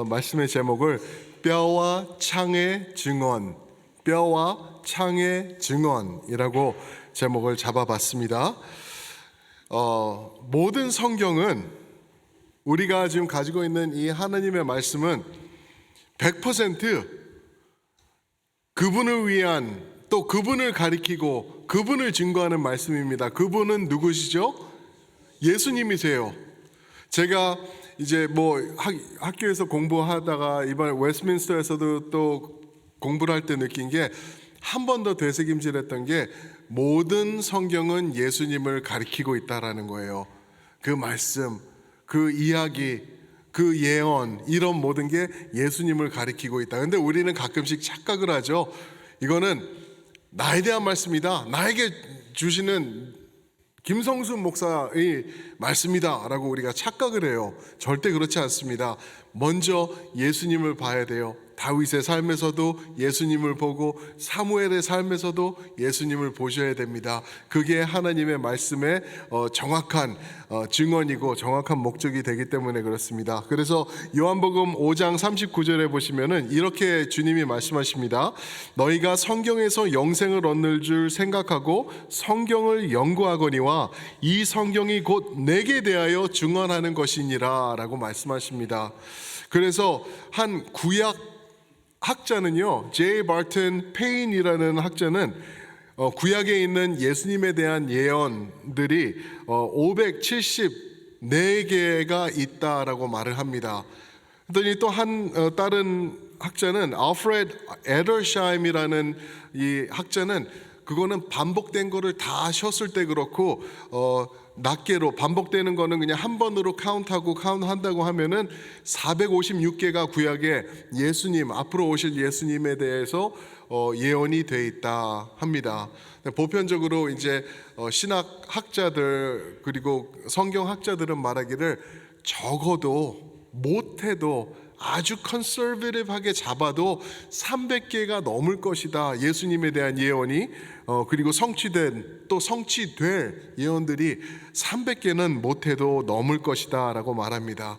말씀의 제목을 뼈와 창의 증언, 뼈와 창의 증언이라고 제목을 잡아봤습니다. 모든 성경은 우리가 지금 가지고 있는 이 하나님의 말씀은 100% 그분을 위한, 또 그분을 가리키고 그분을 증거하는 말씀입니다. 그분은 누구시죠? 예수님이세요. 제가 이제 학교에서 공부하다가 이번에 웨스트민스터에서도 또 공부를 할 때 느낀 게, 한 번 더 되새김질했던 게, 모든 성경은 예수님을 가리키고 있다라는 거예요. 그 말씀, 그 이야기, 그 예언, 이런 모든 게 예수님을 가리키고 있다. 근데 우리는 가끔씩 착각을 하죠. 이거는 나에 대한 말씀이다, 나에게 주시는 김성순 목사의 말씀이다 라고 우리가 착각을 해요. 절대 그렇지 않습니다. 먼저 예수님을 봐야 돼요. 다윗의 삶에서도 예수님을 보고 사무엘의 삶에서도 예수님을 보셔야 됩니다. 그게 하나님의 말씀의 정확한 증언이고 정확한 목적이 되기 때문에 그렇습니다. 그래서 요한복음 5장 39절에 보시면은 이렇게 주님이 말씀하십니다. 너희가 성경에서 영생을 얻는 줄 생각하고 성경을 연구하거니와 이 성경이 곧 내게 대하여 증언하는 것이니라 라고 말씀하십니다. 그래서 한 구약 학자는요, J. Barton Payne이라는 학자는 구약에 있는 예수님에 대한 예언들이 574개가 있다라고 말을 합니다. 그랬더니 또 다른 학자는 알프레드 에더샤임이라는 이 학자는, 그거는 반복된 거를 다 쉬었을 때 그렇고 낱개로 반복되는 거는 그냥 한 번으로 카운트한다고 하면은 456개가 구약에 예수님, 앞으로 오실 예수님에 대해서 예언이 돼 있다 합니다. 보편적으로 이제 신학 학자들 그리고 성경 학자들은 말하기를, 적어도 못해도 아주 컨서베티브하게 잡아도 300개가 넘을 것이다, 예수님에 대한 예언이. 그리고 성취될 예언들이 300개는 못해도 넘을 것이다 라고 말합니다.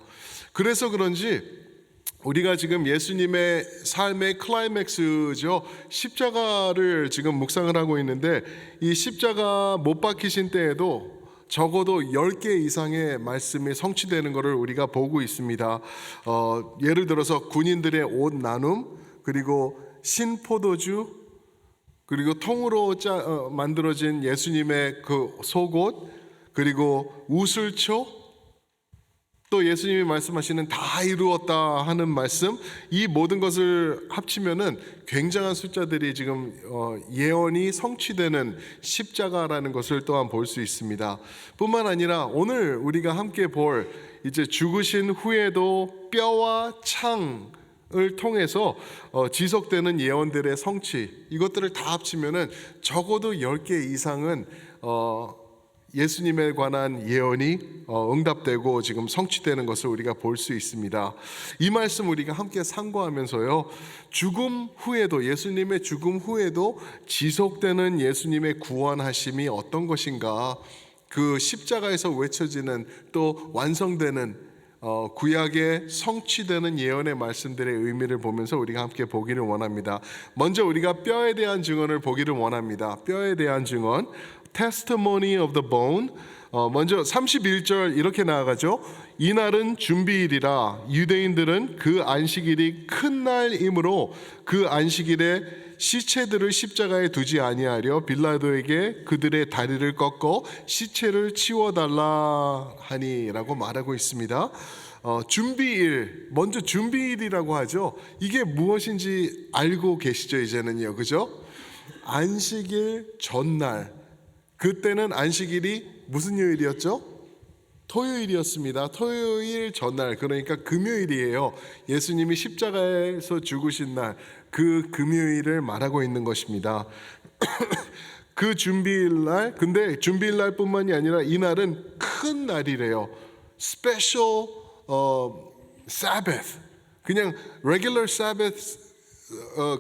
그래서 그런지 우리가 지금 예수님의 삶의 클라이맥스죠, 십자가를 지금 묵상을 하고 있는데, 이 십자가 못 박히신 때에도 적어도 10개 이상의 말씀이 성취되는 것을 우리가 보고 있습니다. 예를 들어서 군인들의 옷 나눔, 그리고 신포도주, 그리고 통으로 만들어진 예수님의 그 속옷, 그리고 우슬초, 또 예수님이 말씀하시는 다 이루었다 하는 말씀, 이 모든 것을 합치면은 굉장한 숫자들이 지금 예언이 성취되는 십자가라는 것을 또한 볼 수 있습니다. 뿐만 아니라 오늘 우리가 함께 볼, 이제 죽으신 후에도 뼈와 창을 통해서 지속되는 예언들의 성취, 이것들을 다 합치면은 적어도 10개 이상은 예수님에 관한 예언이 응답되고 지금 성취되는 것을 우리가 볼 수 있습니다. 이 말씀 우리가 함께 상고하면서요, 죽음 후에도, 예수님의 죽음 후에도 지속되는 예수님의 구원하심이 어떤 것인가, 그 십자가에서 외쳐지는 또 완성되는 구약에 성취되는 예언의 말씀들의 의미를 보면서 우리가 함께 보기를 원합니다. 먼저 우리가 뼈에 대한 증언을 보기를 원합니다. 뼈에 대한 증언, Testimony of the Bone. 먼저 31절 이렇게 나아가죠. 이날은 준비일이라 유대인들은 그 안식일이 큰 날이므로 그 안식일에 시체들을 십자가에 두지 아니하려 빌라도에게 그들의 다리를 꺾어 시체를 치워달라 하니라고 말하고 있습니다. 준비일, 먼저 준비일이라고 하죠. 이게 무엇인지 알고 계시죠, 이제는요, 그죠? 안식일 전날, 그때는 안식일이 무슨 요일이었죠? 토요일이었습니다. 토요일 전날, 그러니까 금요일이에요. 예수님이 십자가에서 죽으신 날, 그 금요일을 말하고 있는 것입니다. 그 준비일날, 근데 준비일날 뿐만이 아니라 이날은 큰 날이래요. Special Sabbath, 그냥 regular Sabbath,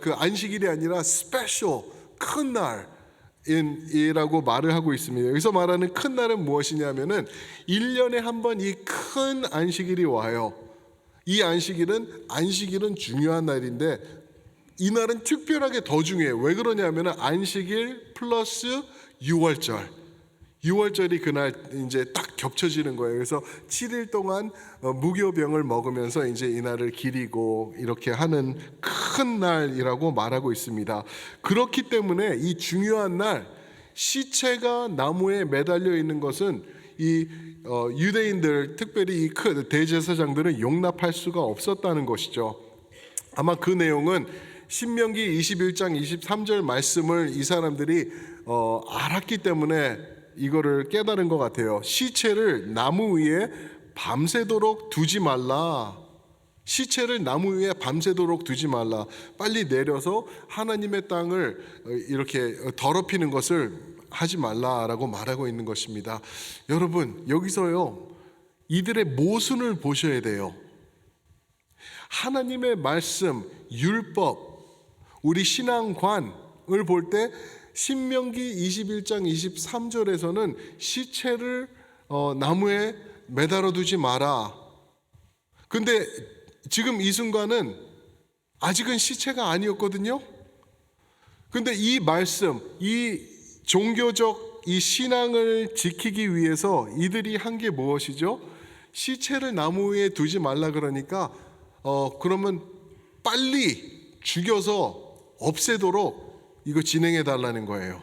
그 안식일이 아니라 Special, 큰 날 이라고 말을 하고 있습니다. 여기서 말하는 큰 날은 무엇이냐면은 1년에 한 번 이 큰 안식일이 와요. 이 안식일은 중요한 날인데 이 날은 특별하게 더 중요해요. 왜 그러냐면 안식일 플러스 6월절이 그날 이제 딱 겹쳐지는 거예요. 그래서 7일 동안 무교병을 먹으면서 이제 이 날을 기리고 이렇게 하는 큰 날이라고 말하고 있습니다. 그렇기 때문에 이 중요한 날 시체가 나무에 매달려 있는 것은 이 유대인들, 특별히 이 큰 대제사장들은 용납할 수가 없었다는 것이죠. 아마 그 내용은 신명기 21장 23절 말씀을 이 사람들이 알았기 때문에 이거를 깨달은 것 같아요. 시체를 나무 위에 밤새도록 두지 말라. 시체를 나무 위에 밤새도록 두지 말라. 빨리 내려서 하나님의 땅을 이렇게 더럽히는 것을 하지 말라라고 말하고 있는 것입니다. 여러분, 여기서요, 이들의 모순을 보셔야 돼요. 하나님의 말씀, 율법, 우리 신앙관을 볼 때 신명기 21장 23절에서는 시체를 나무에 매달아 두지 마라. 근데 지금 이 순간은 아직은 시체가 아니었거든요. 근데 이 말씀, 이 종교적 이 신앙을 지키기 위해서 이들이 한 게 무엇이죠? 시체를 나무 위에 두지 말라 그러니까 그러면 빨리 죽여서 없애도록 이거 진행해 달라는 거예요.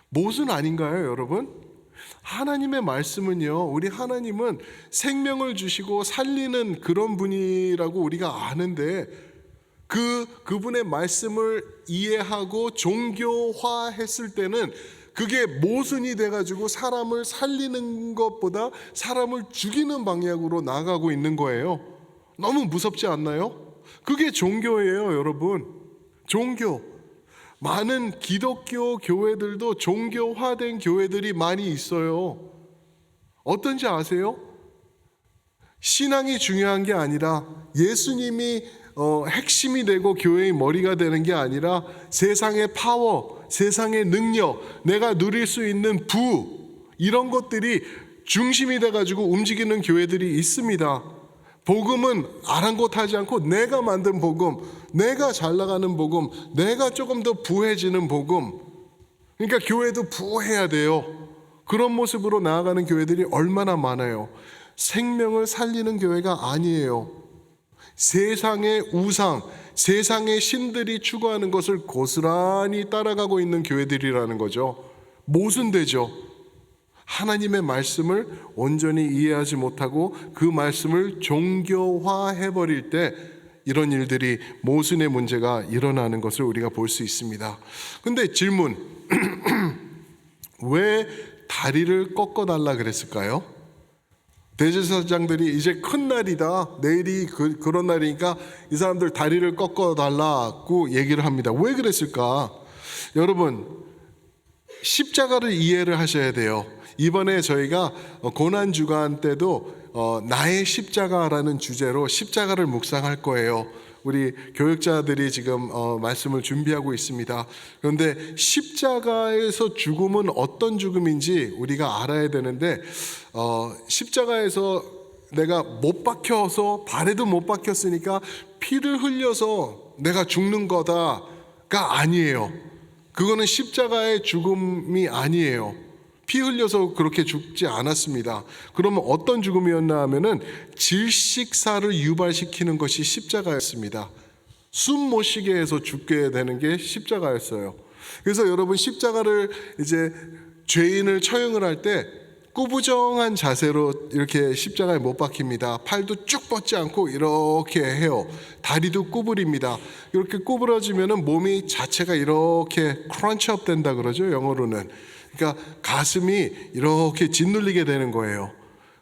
모순 아닌가요, 여러분? 하나님의 말씀은요, 우리 하나님은 생명을 주시고 살리는 그런 분이라고 우리가 아는데 그분의 말씀을 이해하고 종교화했을 때는 그게 모순이 돼가지고 사람을 살리는 것보다 사람을 죽이는 방향으로 나아가고 있는 거예요. 너무 무섭지 않나요? 그게 종교예요, 여러분. 종교. 많은 기독교 교회들도 종교화된 교회들이 많이 있어요. 어떤지 아세요? 신앙이 중요한 게 아니라 예수님이 핵심이 되고 교회의 머리가 되는 게 아니라 세상의 파워, 세상의 능력, 내가 누릴 수 있는 부, 이런 것들이 중심이 돼가지고 움직이는 교회들이 있습니다. 복음은 아랑곳하지 않고 내가 만든 복음, 내가 잘 나가는 복음, 내가 조금 더 부해지는 복음. 그러니까 교회도 부해야 돼요. 그런 모습으로 나아가는 교회들이 얼마나 많아요. 생명을 살리는 교회가 아니에요. 세상의 우상, 세상의 신들이 추구하는 것을 고스란히 따라가고 있는 교회들이라는 거죠. 모순되죠. 하나님의 말씀을 온전히 이해하지 못하고 그 말씀을 종교화해버릴 때 이런 일들이, 모순의 문제가 일어나는 것을 우리가 볼 수 있습니다. 근데 질문, 왜 다리를 꺾어달라 그랬을까요? 대제사장들이 이제 큰 날이다, 내일이 그런 날이니까 이 사람들 다리를 꺾어달라고 얘기를 합니다. 왜 그랬을까? 여러분, 십자가를 이해를 하셔야 돼요. 이번에 저희가 고난주간 때도 나의 십자가라는 주제로 십자가를 묵상할 거예요. 우리 교역자들이 지금 말씀을 준비하고 있습니다. 그런데 십자가에서 죽음은 어떤 죽음인지 우리가 알아야 되는데, 십자가에서 내가 못 박혀서, 발에도 못 박혔으니까 피를 흘려서 내가 죽는 거다가 아니에요. 그거는 십자가의 죽음이 아니에요. 피 흘려서 그렇게 죽지 않았습니다. 그러면 어떤 죽음이었나 하면은 질식사를 유발시키는 것이 십자가였습니다. 숨 못 쉬게 해서 죽게 되는 게 십자가였어요. 그래서 여러분, 십자가를 이제 죄인을 처형을 할 때 꾸부정한 자세로 이렇게 십자가에 못 박힙니다. 팔도 쭉 뻗지 않고 이렇게 해요. 다리도 구부립니다. 이렇게 구부러지면은 몸이 자체가 이렇게 크런치업 된다 그러죠, 영어로는. 그러니까 가슴이 이렇게 짓눌리게 되는 거예요.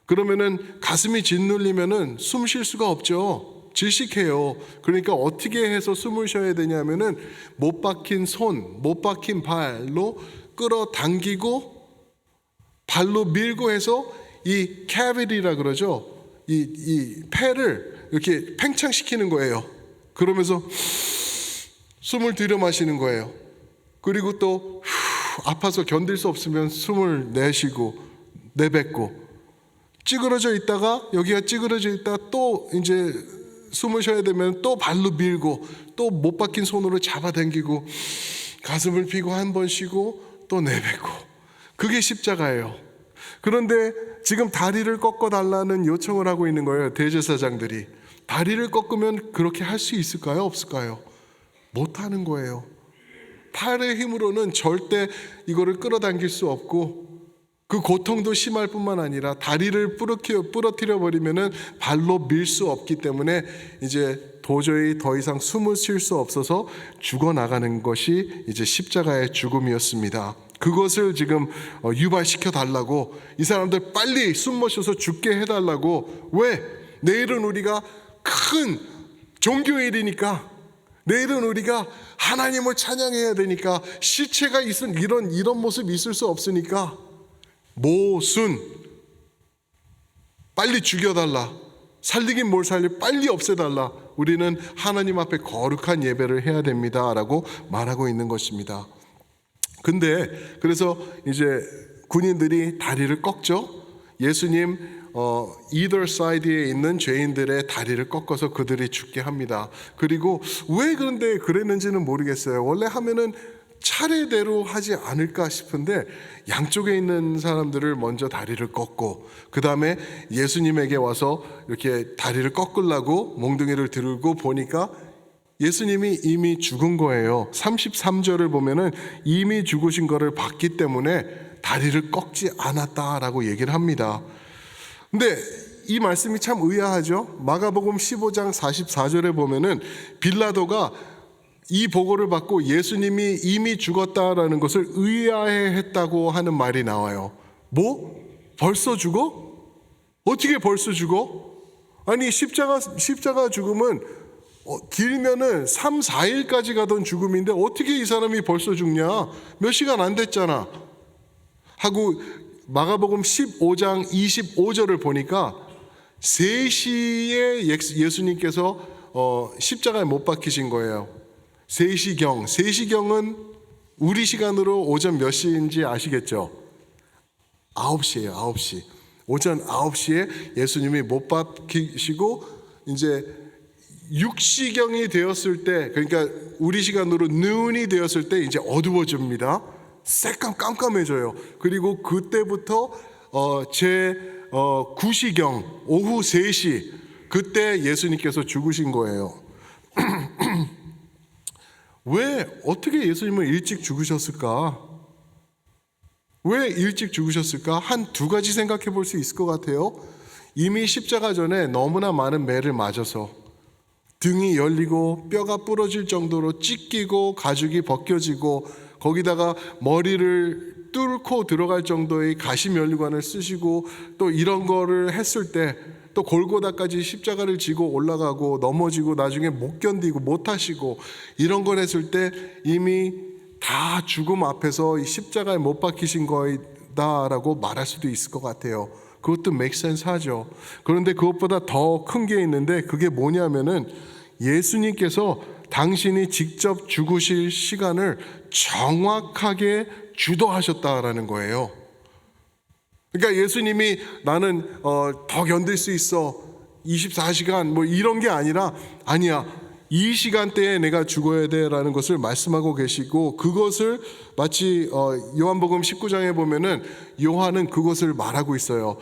그러면은 가슴이 짓눌리면은 숨 쉴 수가 없죠. 질식해요. 그러니까 어떻게 해서 숨을 쉬어야 되냐면은 못 박힌 손, 못 박힌 발로 끌어당기고 발로 밀고 해서 이 캐비티라 그러죠. 이 폐를 이렇게 팽창시키는 거예요. 그러면서 숨을 들여 마시는 거예요. 그리고 또 아파서 견딜 수 없으면 숨을 내쉬고 내뱉고, 찌그러져 있다가 여기가 찌그러져 있다가 또 이제 숨을 쉬어야 되면 또 발로 밀고 또 못 박힌 손으로 잡아당기고 가슴을 피고 한 번 쉬고 또 내뱉고, 그게 십자가예요. 그런데 지금 다리를 꺾어 달라는 요청을 하고 있는 거예요. 대제사장들이. 다리를 꺾으면 그렇게 할 수 있을까요? 없을까요? 못하는 거예요. 팔의 힘으로는 절대 이거를 끌어당길 수 없고, 그 고통도 심할 뿐만 아니라 다리를 부러뜨려 버리면은 발로 밀 수 없기 때문에 이제 도저히 더 이상 숨을 쉴 수 없어서 죽어나가는 것이 이제 십자가의 죽음이었습니다. 그것을 지금 유발시켜 달라고, 이 사람들 빨리 숨 마셔서 죽게 해달라고. 왜? 내일은 우리가 큰 종교일이니까, 내일은 우리가 하나님을 찬양해야 되니까, 시체가 있은 이런 모습이 있을 수 없으니까 모순, 빨리 죽여달라, 살리긴 뭘 살려, 빨리 없애달라, 우리는 하나님 앞에 거룩한 예배를 해야 됩니다 라고 말하고 있는 것입니다. 근데 그래서 이제 군인들이 다리를 꺾죠. 예수님 either side에 있는 죄인들의 다리를 꺾어서 그들이 죽게 합니다. 그리고 왜 그런데 그랬는지는 모르겠어요. 원래 하면은 차례대로 하지 않을까 싶은데 양쪽에 있는 사람들을 먼저 다리를 꺾고, 그 다음에 예수님에게 와서 이렇게 다리를 꺾으려고 몽둥이를 들고 보니까 예수님이 이미 죽은 거예요. 33절을 보면은 이미 죽으신 거를 봤기 때문에 다리를 꺾지 않았다라고 얘기를 합니다. 근데 이 말씀이 참 의아하죠. 마가복음 15장 44절에 보면은 빌라도가 이 보고를 받고 예수님이 이미 죽었다라는 것을 의아해했다고 하는 말이 나와요. 뭐? 벌써 죽어? 어떻게 벌써 죽어? 아니 십자가 죽음은 길면은 3, 4일까지 가던 죽음인데 어떻게 이 사람이 벌써 죽냐? 몇 시간 안 됐잖아 하고, 마가복음 15장 25절을 보니까 3시에 예수님께서 십자가에 못 박히신 거예요. 3시경은 우리 시간으로 오전 몇 시인지 아시겠죠? 9시예요. 9시. 오전 9시에 예수님이 못 박히시고, 이제 6시경이 되었을 때, 그러니까 우리 시간으로 noon이 되었을 때 이제 어두워집니다. 새까맣 깜깜해져요. 그리고 그때부터 제 9시경, 오후 3시, 그때 예수님께서 죽으신 거예요. 왜, 어떻게 예수님은 일찍 죽으셨을까? 왜 일찍 죽으셨을까? 한 두 가지 생각해 볼 수 있을 것 같아요. 이미 십자가 전에 너무나 많은 매를 맞아서 등이 열리고 뼈가 부러질 정도로 찢기고 가죽이 벗겨지고, 거기다가 머리를 뚫고 들어갈 정도의 가시면류관을 쓰시고, 또 이런 거를 했을 때, 또 골고다까지 십자가를 지고 올라가고 넘어지고 나중에 못 견디고 못 하시고 이런 걸 했을 때 이미 다 죽음 앞에서 이 십자가에 못 박히신 거다라고 말할 수도 있을 것 같아요. 그것도 make sense 하죠. 그런데 그것보다 더 큰 게 있는데, 그게 뭐냐면은 예수님께서 당신이 직접 죽으실 시간을 정확하게 주도하셨다라는 거예요. 그러니까 예수님이 나는 더 견딜 수 있어 24시간 뭐 이런 게 아니라, 아니야, 이 시간대에 내가 죽어야 돼라는 것을 말씀하고 계시고, 그것을 마치 요한복음 19장에 보면은 요한은 그것을 말하고 있어요.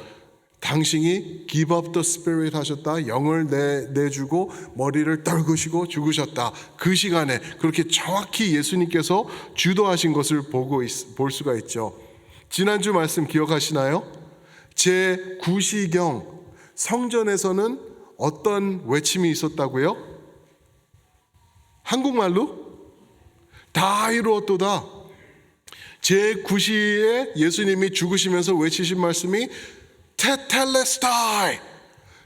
당신이 give up the spirit 하셨다. 영을 내주고 머리를 떨구시고 죽으셨다. 그 시간에 그렇게 정확히 예수님께서 주도하신 것을 볼 수가 있죠. 지난주 말씀 기억하시나요? 제 9시경 성전에서는 어떤 외침이 있었다고요? 한국말로? 다 이루었도다. 제 9시에 예수님이 죽으시면서 외치신 말씀이 테텔레스타이,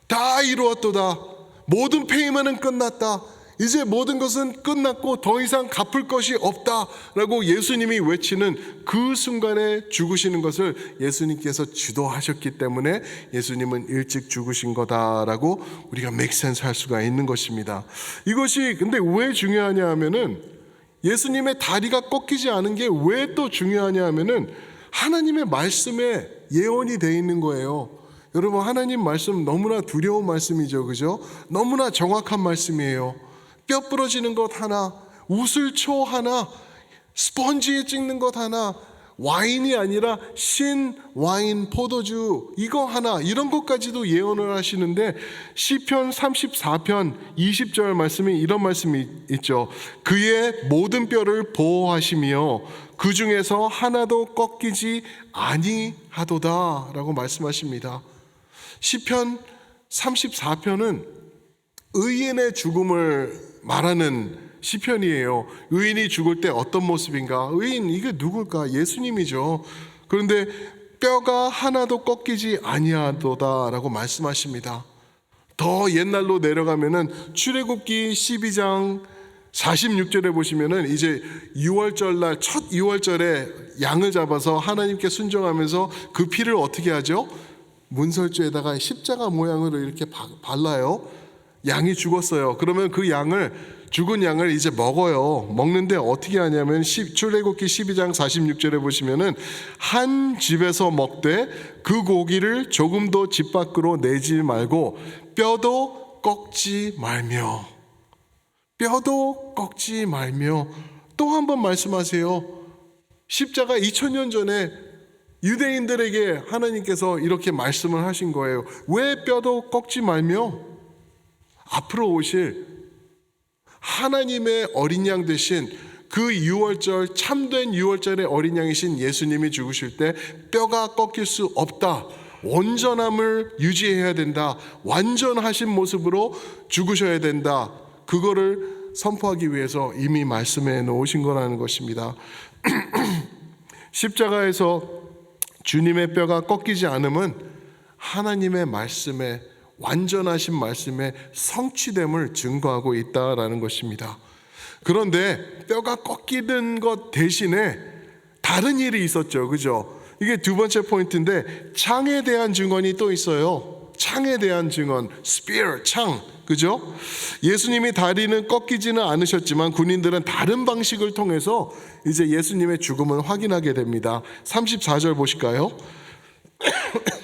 다 이루었도다. 모든 페이먼은 끝났다. 이제 모든 것은 끝났고 더 이상 갚을 것이 없다라고 예수님이 외치는 그 순간에 죽으시는 것을 예수님께서 주도하셨기 때문에 예수님은 일찍 죽으신 거다라고 우리가 make sense 할 수가 있는 것입니다. 이것이 근데 왜 중요하냐 하면은, 예수님의 다리가 꺾이지 않은 게 왜 또 중요하냐 하면은 하나님의 말씀에 예언이 되어 있는 거예요. 여러분, 하나님 말씀 너무나 두려운 말씀이죠, 그죠? 너무나 정확한 말씀이에요. 뼈 부러지는 것 하나, 우슬초 하나, 스펀지에 찍는 것 하나, 와인이 아니라 신와인 포도주 이거 하나, 이런 것까지도 예언을 하시는데, 시편 34편 20절 말씀이 이런 말씀이 있죠. 그의 모든 뼈를 보호하시며 그 중에서 하나도 꺾이지 아니하도다 라고 말씀하십니다. 시편 34편은 의인의 죽음을 말하는 시편이에요. 의인이 죽을 때 어떤 모습인가? 의인, 이게 누굴까? 예수님이죠. 그런데 뼈가 하나도 꺾이지 아니하도다 라고 말씀하십니다. 더 옛날로 내려가면은 출애굽기 12장 46절에 보시면은 이제 6월절 날, 첫 6월절에 양을 잡아서 하나님께 순종하면서 그 피를 어떻게 하죠? 문설주에다가 십자가 모양으로 이렇게 발라요. 양이 죽었어요. 그러면 그 죽은 양을 이제 먹어요. 먹는데 어떻게 하냐면 출애굽기 12장 46절에 보시면은 한 집에서 먹되 그 고기를 조금도 집 밖으로 내지 말고 뼈도 꺾지 말며, 뼈도 꺾지 말며. 또 한 번 말씀하세요. 십자가 2000년 전에 유대인들에게 하나님께서 이렇게 말씀을 하신 거예요. 왜 뼈도 꺾지 말며? 앞으로 오실 하나님의 어린 양 되신 그 6월절, 참된 6월절의 어린 양이신 예수님이 죽으실 때 뼈가 꺾일 수 없다, 온전함을 유지해야 된다, 완전하신 모습으로 죽으셔야 된다, 그거를 선포하기 위해서 이미 말씀해 놓으신 거라는 것입니다. 십자가에서 주님의 뼈가 꺾이지 않음은 하나님의 말씀에, 완전하신 말씀의 성취됨을 증거하고 있다라는 것입니다. 그런데 뼈가 꺾이는 것 대신에 다른 일이 있었죠, 그죠? 이게 두 번째 포인트인데, 창에 대한 증언이 또 있어요. 창에 대한 증언, spear, 창, 그죠? 예수님이 다리는 꺾이지는 않으셨지만 군인들은 다른 방식을 통해서 이제 예수님의 죽음을 확인하게 됩니다. 34절 보실까요?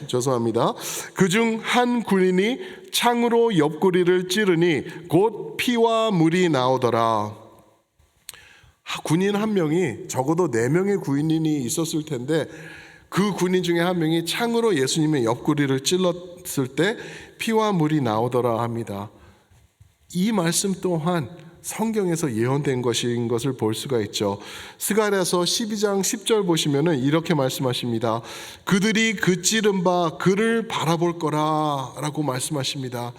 죄송합니다. 그중 한 군인이 창으로 옆구리를 찌르니 곧 피와 물이 나오더라. 군인 한 명이, 적어도 4명의 군인이 있었을 텐데 그 군인 중에 한 명이 창으로 예수님의 옆구리를 찔렀을 때 피와 물이 나오더라 합니다. 이 말씀 또한 성경에서 예언된 것인 것을 볼 수가 있죠. 스가랴서 12장 10절 보시면은 이렇게 말씀하십니다. 그들이 그 찌른 바 그를 바라볼 거라 라고 말씀하십니다.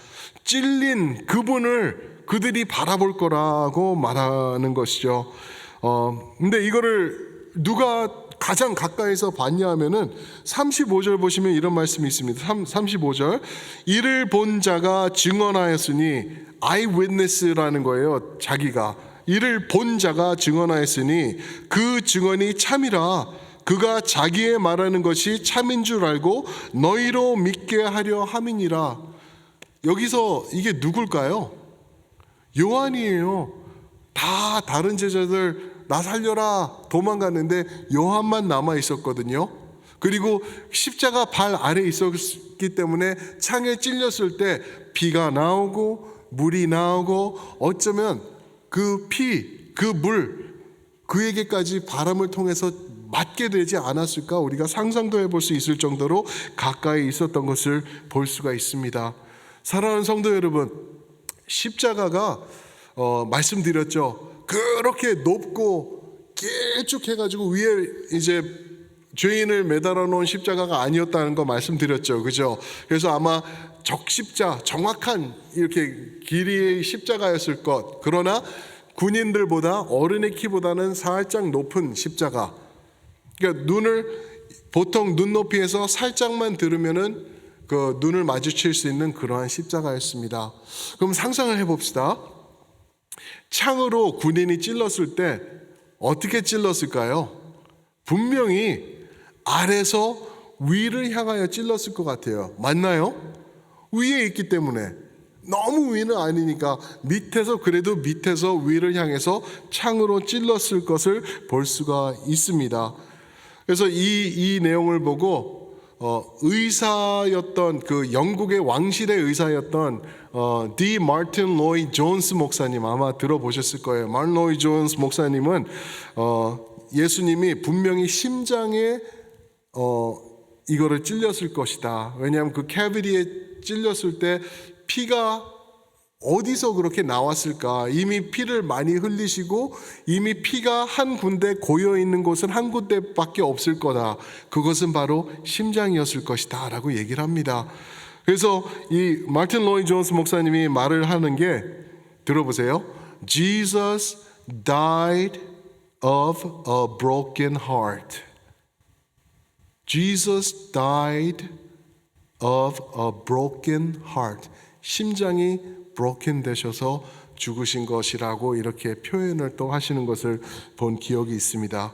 찔린 그분을 그들이 바라볼 거라고 말하는 것이죠. 근데 이거를 누가 가장 가까이서 봤냐 하면은 35절 보시면 이런 말씀이 있습니다. 35절, 이를 본 자가 증언하였으니, 아이위트니스라는 거예요. 자기가 이를 본 자가 증언하였으니 그 증언이 참이라. 그가 자기의 말하는 것이 참인 줄 알고 너희로 믿게 하려 함이니라. 여기서 이게 누굴까요? 요한이에요. 다 다른 제자들 나 살려라 도망갔는데 요한만 남아 있었거든요. 그리고 십자가 발 아래 있었기 때문에 창에 찔렸을 때 피가 나오고 물이 나오고, 어쩌면 그 피, 그 물, 그에게까지 바람을 통해서 맞게 되지 않았을까, 우리가 상상도 해볼 수 있을 정도로 가까이 있었던 것을 볼 수가 있습니다. 사랑하는 성도 여러분, 십자가가 말씀드렸죠. 그렇게 높고 길쭉해가지고 위에 이제 죄인을 매달아 놓은 십자가가 아니었다는 거 말씀드렸죠, 그죠? 그래서 아마 적십자, 정확한 이렇게 길이의 십자가였을 것. 그러나 군인들보다, 어른의 키보다는 살짝 높은 십자가. 그러니까 보통 눈높이에서 살짝만 들으면은 그 눈을 마주칠 수 있는 그러한 십자가였습니다. 그럼 상상을 해봅시다. 창으로 군인이 찔렀을 때 어떻게 찔렀을까요? 분명히 아래서 위를 향하여 찔렀을 것 같아요. 맞나요? 위에 있기 때문에. 너무 위는 아니니까 그래도 밑에서 위를 향해서 창으로 찔렀을 것을 볼 수가 있습니다. 그래서 이 내용을 보고 의사였던 그 영국의 왕실의 의사였던 D. 마틴 로이 존스 목사님 아마 들어보셨을 거예요. 마틴 로이 존스 목사님은 예수님이 분명히 심장에 이거를 찔렸을 것이다. 왜냐하면 그 캐비리에 찔렸을 때 피가 어디서 그렇게 나왔을까? 이미 피를 많이 흘리시고 이미 피가 한 군데 고여 있는 곳은 한 군데밖에 없을 거다. 그것은 바로 심장이었을 것이다 라고 얘기를 합니다. 그래서 이 마틴 로이 존스 목사님이 말을 하는 게 들어보세요. Jesus died of a broken heart. Jesus died of a broken heart. 심장이 broken 되셔서 죽으신 것이라고 이렇게 표현을 또 하시는 것을 본 기억이 있습니다.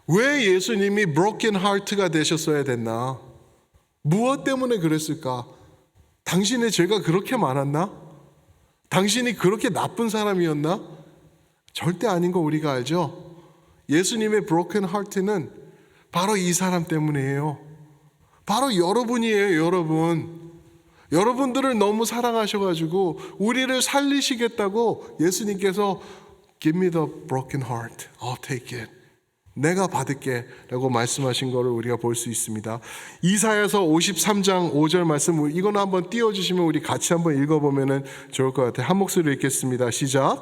왜 예수님이 broken heart가 되셨어야 됐나? 무엇 때문에 그랬을까? 당신의 죄가 그렇게 많았나? 당신이 그렇게 나쁜 사람이었나? 절대 아닌 거 우리가 알죠? 예수님의 broken heart는 바로 이 사람 때문이에요. 바로 여러분이에요, 여러분. 여러분들을 너무 사랑하셔가지고 우리를 살리시겠다고 예수님께서 Give me the broken heart, I'll take it. 내가 받을게 라고 말씀하신 것을 우리가 볼 수 있습니다. 이사야서 53장 5절 말씀, 이거는 한번 띄워주시면 우리 같이 한번 읽어보면 좋을 것 같아요. 한 목소리로 읽겠습니다. 시작.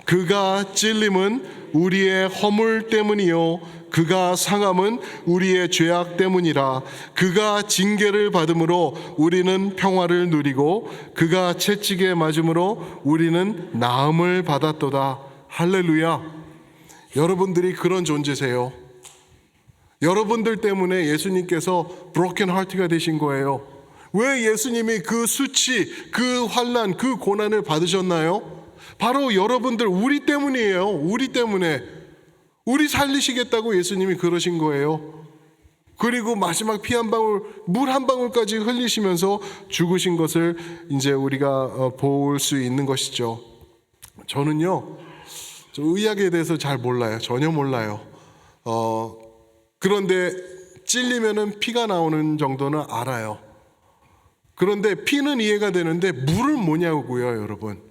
그가 찔림은 우리의 허물 때문이요 그가 상함은 우리의 죄악 때문이라. 그가 징계를 받음으로 우리는 평화를 누리고 그가 채찍에 맞음으로 우리는 나음을 받았도다. 할렐루야. 여러분들이 그런 존재세요. 여러분들 때문에 예수님께서 broken heart가 되신 거예요. 왜 예수님이 그 수치, 그 환난, 그 고난을 받으셨나요? 바로 여러분들, 우리 때문이에요. 우리 때문에. 우리 살리시겠다고 예수님이 그러신 거예요. 그리고 마지막 피 한 방울, 물 한 방울까지 흘리시면서 죽으신 것을 이제 우리가 볼 수 있는 것이죠. 저는요, 저 의학에 대해서 잘 몰라요. 전혀 몰라요. 그런데 찔리면은 피가 나오는 정도는 알아요. 그런데 피는 이해가 되는데 물은 뭐냐고요, 여러분.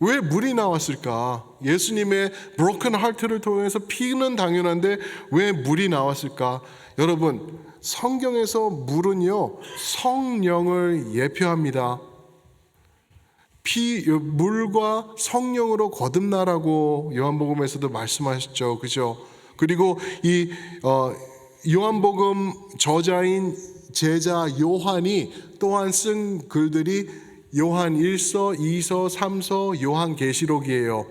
왜 물이 나왔을까? 예수님의 broken heart를 통해서 피는 당연한데 왜 물이 나왔을까? 여러분, 성경에서 물은요, 성령을 예표합니다. 물과 성령으로 거듭나라고 요한복음에서도 말씀하셨죠. 그죠? 그리고 이 요한복음 저자인 제자 요한이 또한 쓴 글들이 요한 1서, 2서, 3서, 요한계시록이에요.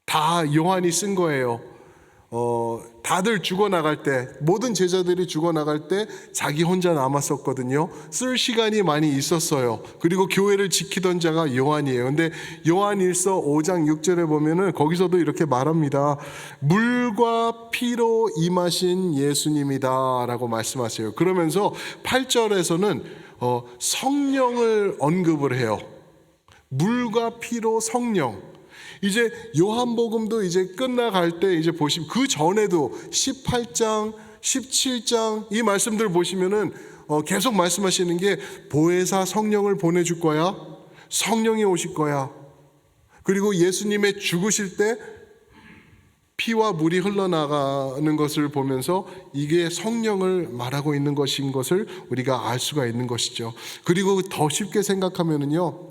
다 요한이 쓴 거예요. 다들 죽어나갈 때, 모든 제자들이 죽어나갈 때 자기 혼자 남았었거든요. 쓸 시간이 많이 있었어요. 그리고 교회를 지키던 자가 요한이에요. 근데 요한 1서 5장 6절에 보면은 거기서도 이렇게 말합니다. 물과 피로 임하신 예수님이다 라고 말씀하세요. 그러면서 8절에서는 성령을 언급을 해요. 물과 피로 성령. 이제 요한복음도 이제 끝나갈 때 이제 보시면 그 전에도 18장, 17장 이 말씀들 보시면은 계속 말씀하시는 게 보혜사 성령을 보내줄 거야. 성령이 오실 거야. 그리고 예수님의 죽으실 때 피와 물이 흘러나가는 것을 보면서 이게 성령을 말하고 있는 것인 것을 우리가 알 수가 있는 것이죠. 그리고 더 쉽게 생각하면은요,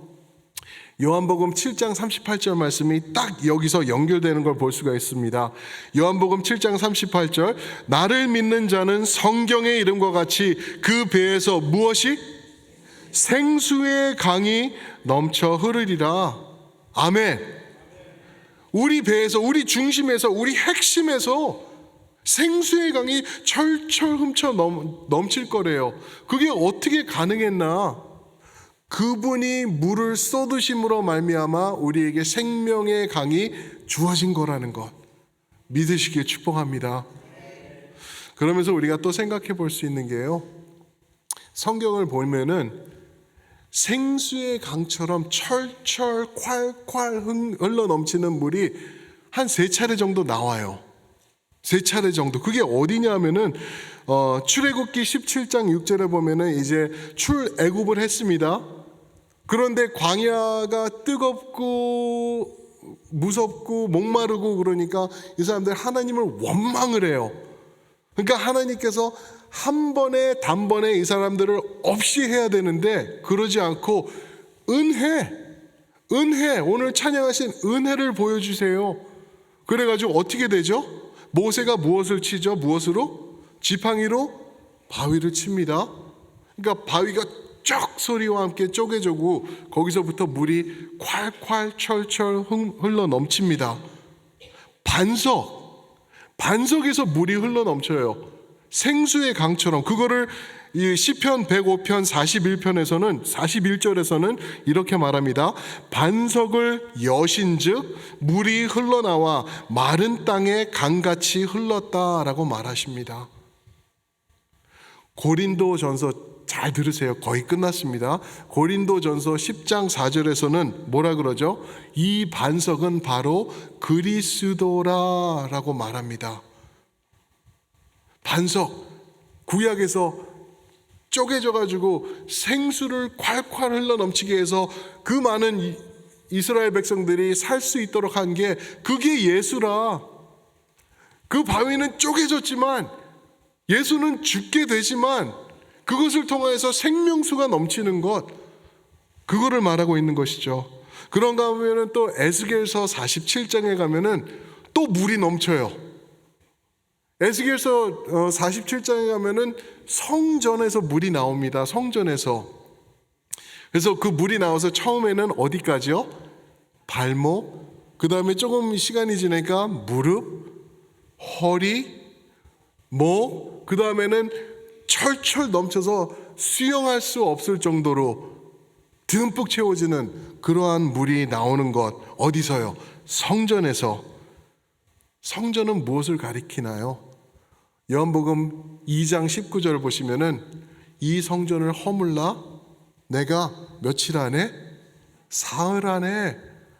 요한복음 7장 38절 말씀이 딱 여기서 연결되는 걸 볼 수가 있습니다. 요한복음 7장 38절, 나를 믿는 자는 성경의 이름과 같이 그 배에서 무엇이? 생수의 강이 넘쳐 흐르리라. 아멘. 우리 배에서, 우리 중심에서, 우리 핵심에서 생수의 강이 철철 훔쳐 넘칠 거래요. 그게 어떻게 가능했나? 그분이 물을 쏟으심으로 말미암아 우리에게 생명의 강이 주어진 거라는 것 믿으시기에 축복합니다. 그러면서 우리가 또 생각해 볼 수 있는 게요, 성경을 보면은 생수의 강처럼 철철 콸콸 흘러 넘치는 물이 한 3차례 정도 나와요. 3차례 정도. 그게 어디냐면은 출애굽기 17장 6절에 보면은 이제 출애굽을 했습니다. 그런데 광야가 뜨겁고 무섭고 목마르고 그러니까 이 사람들 하나님을 원망을 해요. 그러니까 하나님께서 한 번에 단번에 이 사람들을 없이 해야 되는데 그러지 않고 은혜, 오늘 찬양하신 은혜를 보여주세요. 그래가지고 어떻게 되죠? 모세가 무엇을 치죠? 무엇으로? 지팡이로 바위를 칩니다. 그러니까 바위가 쩍 소리와 함께 쪼개지고 거기서부터 물이 콸콸 철철 흘러 넘칩니다. 반석에서 물이 흘러 넘쳐요. 생수의 강처럼. 그거를 이 시편 105편 41절에서는 이렇게 말합니다. 반석을 여신즉 물이 흘러나와 마른 땅에 강같이 흘렀다라고 말하십니다. 고린도전서 잘 들으세요. 거의 끝났습니다. 고린도전서 10장 4절에서는 뭐라 그러죠? 이 반석은 바로 그리스도라라고 말합니다. 반석, 구약에서 쪼개져 가지고 생수를 콸콸 흘러 넘치게 해서 그 많은 이스라엘 백성들이 살 수 있도록 한 게 그게 예수라. 그 바위는 쪼개졌지만 예수는 죽게 되지만 그것을 통해서 생명수가 넘치는 것, 그거를 말하고 있는 것이죠. 그런가 하면은 또 에스겔서 47장에 가면은 또 물이 넘쳐요. 에스겔서 47장에 가면은 성전에서 물이 나옵니다. 성전에서. 그래서 그 물이 나와서 처음에는 어디까지요? 발목, 그 다음에 조금 시간이 지나니까 무릎, 허리, 목, 그 다음에는 철철 넘쳐서 수영할 수 없을 정도로 듬뿍 채워지는 그러한 물이 나오는 것. 어디서요? 성전에서. 성전은 무엇을 가리키나요? 요한복음 2장 19절을 보시면은 이 성전을 허물라 내가 며칠 안에? 사흘 안에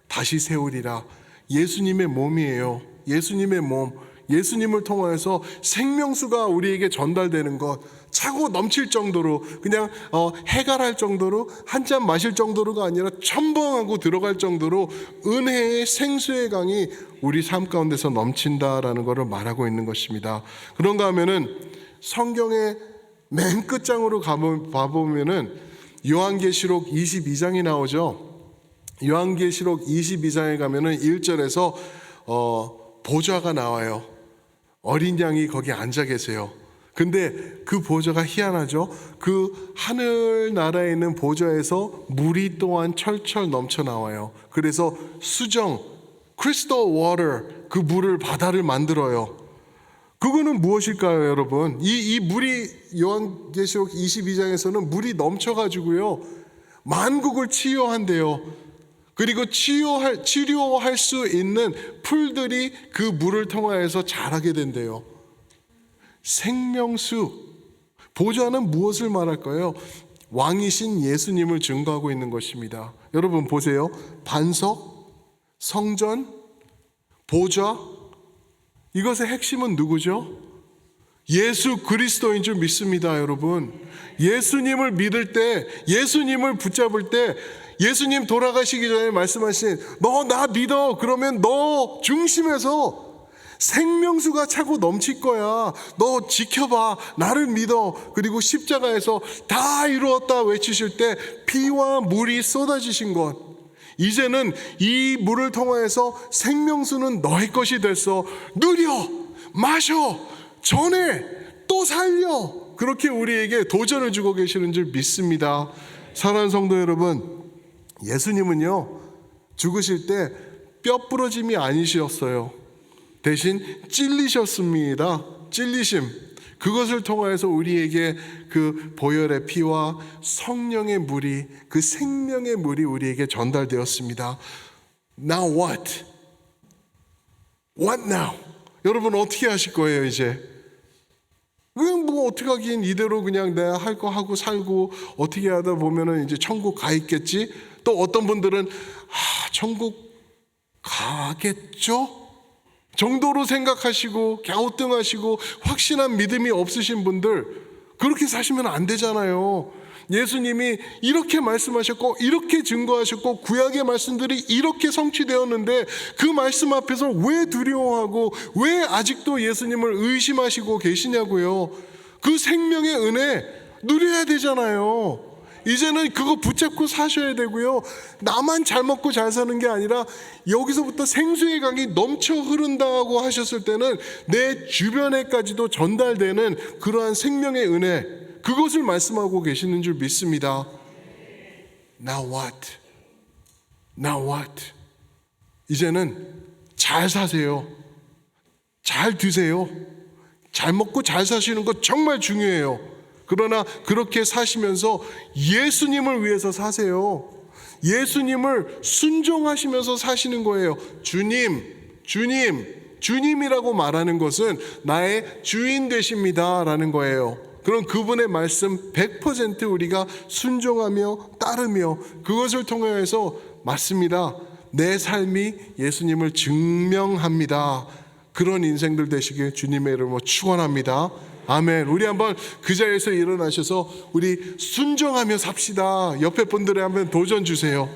다시 세우리라. 예수님의 몸이에요. 예수님의 몸, 예수님을 통해서 생명수가 우리에게 전달되는 것, 차고 넘칠 정도로 그냥 해갈할 정도로 한 잔 마실 정도로가 아니라 첨벙하고 들어갈 정도로 은혜의 생수의 강이 우리 삶 가운데서 넘친다라는 것을 말하고 있는 것입니다. 그런가 하면은 성경의 맨 끝장으로 가보면은 요한계시록 22장이 나오죠. 요한계시록 22장에 가면은 1절에서 보좌가 나와요. 어린 양이 거기 앉아 계세요. 근데 그 보좌가 희한하죠. 그 하늘나라에 있는 보좌에서 물이 또한 철철 넘쳐 나와요. 그래서 수정, crystal water, 그 물을 바다를 만들어요. 그거는 무엇일까요, 여러분? 이 물이 요한계시록 22장에서는 물이 넘쳐가지고요 만국을 치유한대요. 그리고 치료할 수 있는 풀들이 그 물을 통하여서 자라게 된대요. 생명수. 보좌는 무엇을 말할까요? 왕이신 예수님을 증거하고 있는 것입니다. 여러분 보세요. 반석, 성전, 보좌. 이것의 핵심은 누구죠? 예수 그리스도인 줄 믿습니다, 여러분. 예수님을 믿을 때, 예수님을 붙잡을 때, 예수님 돌아가시기 전에 말씀하신 너 나 믿어. 그러면 너 중심에서 생명수가 차고 넘칠 거야. 너 지켜봐. 나를 믿어. 그리고 십자가에서 다 이루었다 외치실 때 피와 물이 쏟아지신 것. 이제는 이 물을 통하여서 생명수는 너의 것이 됐어. 누려, 마셔, 전해, 또 살려. 그렇게 우리에게 도전을 주고 계시는 줄 믿습니다. 사랑하는 성도 여러분, 예수님은요 죽으실 때 뼈 부러짐이 아니셨어요. 대신 찔리셨습니다. 찔리심. 그것을 통하여서 우리에게 그 보혈의 피와 성령의 물이, 그 생명의 물이 우리에게 전달되었습니다. Now what? What now? 여러분 어떻게 하실 거예요 이제? 그냥 뭐 어떻게 하긴 이대로 그냥 내가 할 거 하고 살고 어떻게 하다 보면은 이제 천국 가 있겠지? 또 어떤 분들은 천국 가겠죠? 정도로 생각하시고 갸우뚱하시고 확신한 믿음이 없으신 분들, 그렇게 사시면 안 되잖아요. 예수님이 이렇게 말씀하셨고 이렇게 증거하셨고 구약의 말씀들이 이렇게 성취되었는데 그 말씀 앞에서 왜 두려워하고 왜 아직도 예수님을 의심하시고 계시냐고요. 그 생명의 은혜 누려야 되잖아요. 이제는 그거 붙잡고 사셔야 되고요. 나만 잘 먹고 잘 사는 게 아니라 여기서부터 생수의 강이 넘쳐 흐른다고 하셨을 때는 내 주변에까지도 전달되는 그러한 생명의 은혜, 그것을 말씀하고 계시는 줄 믿습니다. Now what? Now what? 이제는 잘 사세요. 잘 드세요. 잘 먹고 잘 사시는 것 정말 중요해요. 그러나 그렇게 사시면서 예수님을 위해서 사세요. 예수님을 순종하시면서 사시는 거예요. 주님, 주님, 주님이라고 말하는 것은 나의 주인 되십니다 라는 거예요. 그럼 그분의 말씀 100% 우리가 순종하며 따르며 그것을 통해서 맞습니다. 내 삶이 예수님을 증명합니다. 그런 인생들 되시길 주님의 이름으로 축원합니다. 아멘. 우리 한번 그 자리에서 일어나셔서 우리 순종하며 삽시다. 옆에 분들에 한번 도전 주세요.